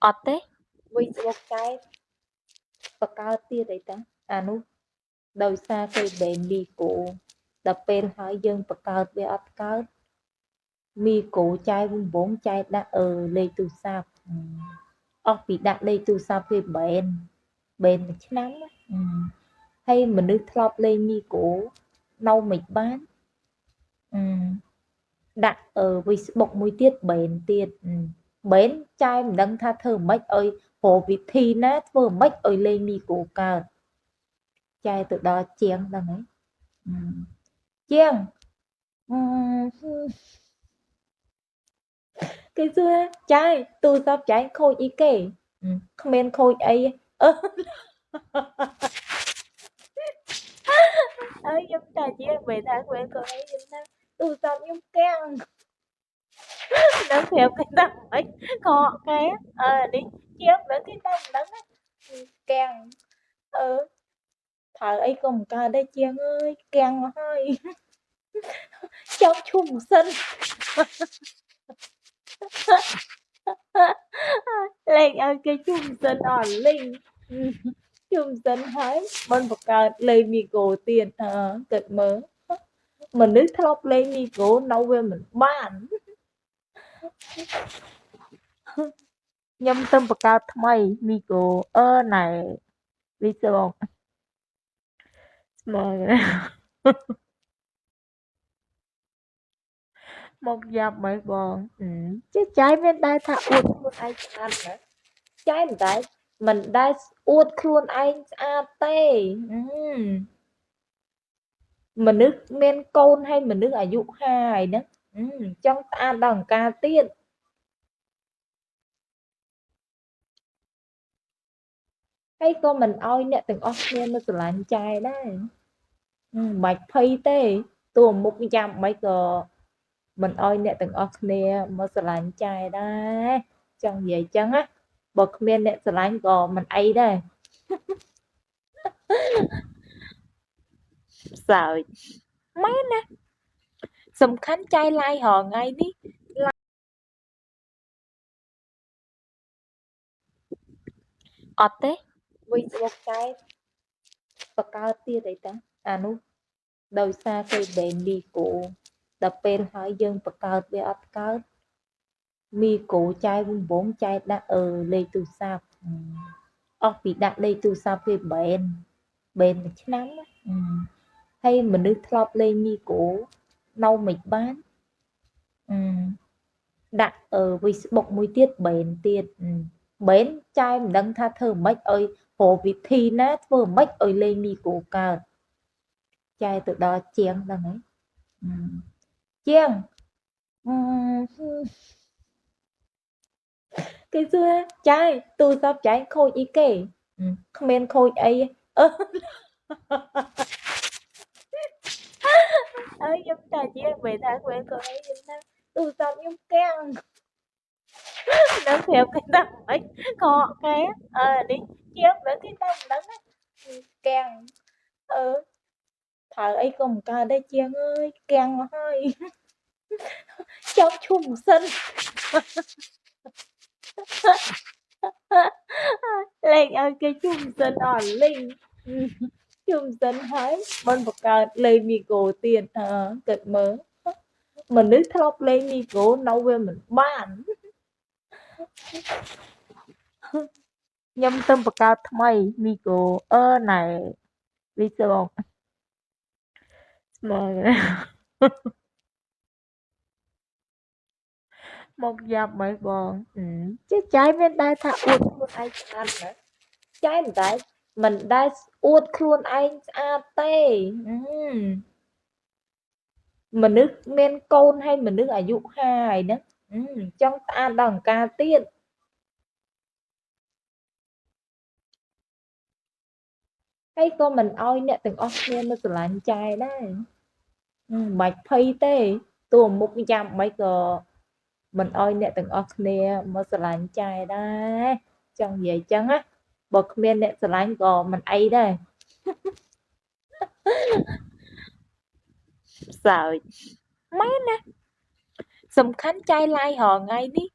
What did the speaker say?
អត់ទេ Facebook ចែកបង្កើតទៀតអីតាអានោះដោយសារគេបេនមីកូដល់ពេលហើយយើងបង្កើតវាអត់កើតមីកូចែកដំបងចែកដាក់លេខទូរស័ព្ទអស់ពីដាក់លេខទូរស័ព្ទគេបេនមួយឆ្នាំណាហើយមនុស្សធ្លាប់លេងមីកូនៅមិនបានដាក់Facebook មួយទៀតបេនទៀតបេនចែមិនដឹងថាធ្វើម៉េចឲ្យព្រោះវិធីណាធ្វើម៉េចឲ្យលេងមីកូកើតចែទៅដល់ជាងហ្នឹងហើយជាងគេសួរចាយទូរស័ព្ទចាយខូចអីគេគ្មានខូចអីខ្ញុំតែជាពេលថាគ្មានខូចអីខ្ញុំថាទូរស័ព្ទខ្ញុំកាំងដឹងប្រាប់គេថាម៉េចខកគេនេះជាបើគេតែមិនដឹងកាំងប្រើអីក៏មិនកើតដែរជាងអើយកាំងមកហើយចង់ឈុំសិនលេងឲ្យគេជុំសិនអត់លេងជុំសិនហើយមិនបង្កើតលេងមីកូទៀតគិតមើលមនុស្សធ្លាប់លេងមីកូនៅវាមិនបានខ្ញុំទៅបង្កើតថ្មីមីកូណែវិសងស្មើមកយ៉ាប់មិនបងចេះចាយមានដែរថាអួតខ្លួនឯងស្អាតណាចាយមិនដែលអួតខ្លួនឯងស្អាតទេមនុស្សមានកូនហើយមនុស្សអាយុ50ហ្នឹងចង់ស្អាតដល់អង្ការទៀតហើយក៏មិនអោយអ្នកទាំងអស់គ្នាមកស្រឡាញ់ចាយដែរមិនបាច់ភ័យទេតួមុខយ៉ាងម៉េចក៏មិនអោយអ្នកទាំងអស់គ្នាមកស្រឡាញ់ចាយដែរចង់និយាយចឹងណាបើគ្មានអ្នកស្រឡាញ់ក៏មិនអីដែរសើចមែនណាសំខាន់ចាយឡាយរាល់ថ្ងៃនេះអត់ទេ Facebook ចែកបង្កើតទៀតអីតាអានោះដោយសារគេបេនមីកូដល់ពេលហើយយើងបង្កើតវាអត់កើតមីកូចែកដំបងចែកដាក់លេខទូរស័ព្ទអស់ពីដាក់លេខទូរស័ព្ទគេបេនមួយឆ្នាំណាហើយមនុស្សធ្លាប់លេងមីកូនៅមិនបានដាក់Facebook មួយទៀតបេនទៀតបេនចែមិនដឹងថាធ្វើម៉េចឲ្យព្រោះវិធីណាធ្វើម៉េចឲ្យលេងមីកូកើតចែទៅដល់ជាងហ្នឹងហើយជាងគេសួរចាយទូរស័ព្ទចាយខូចអីគេគ្មានខូចអីខ្ញុំតែជាពេលថាគ្មានខូចអីខ្ញុំថាទូរស័ព្ទខ្ញុំកាំងដឹងប្រាប់គេថាម៉េចខកគេនេះជាបើគេតែមិនដឹងកាំងប្រើអីក៏មិនកើតដែរជាងអើយកាំងមកហើយចង់ឈុំសិនលេងឲ្យគេជុំសិនអត់លេងជុំសិនហើយមិនបង្កើតលេងមីកូទៀតគិតមើលមនុស្សធ្លាប់លេងមីកូនៅវាមិនបានខ្ញុំទៅបង្កើតថ្មីមីកូណែវិសងស្មើមកយ៉ាប់មិនបងចេះចាយមានដែរថាអួតខ្លួនឯងស្អាតណាចាយមិនដែលអួតខ្លួនឯងស្អាតទេមនុស្សមានកូនហើយមនុស្សអាយុ50ហ្នឹងចង់ស្អាតដល់អង្ការទៀតហើយក៏មិនអោយអ្នកទាំងអស់គ្នាមកស្រឡាញ់ចាយដែរមិនបាច់ភ័យទេតួមុខយ៉ាងម៉េចក៏មិនអោយអ្នកទាំងអស់គ្នាមកស្រឡាញ់ចាយដែរចង់និយាយចឹងណាបើគ្មានអ្នកស្រឡាញ់ក៏មិនអីដែរសើចមែនណាសំខាន់ចាយឡាយរាល់ថ្ងៃនេះ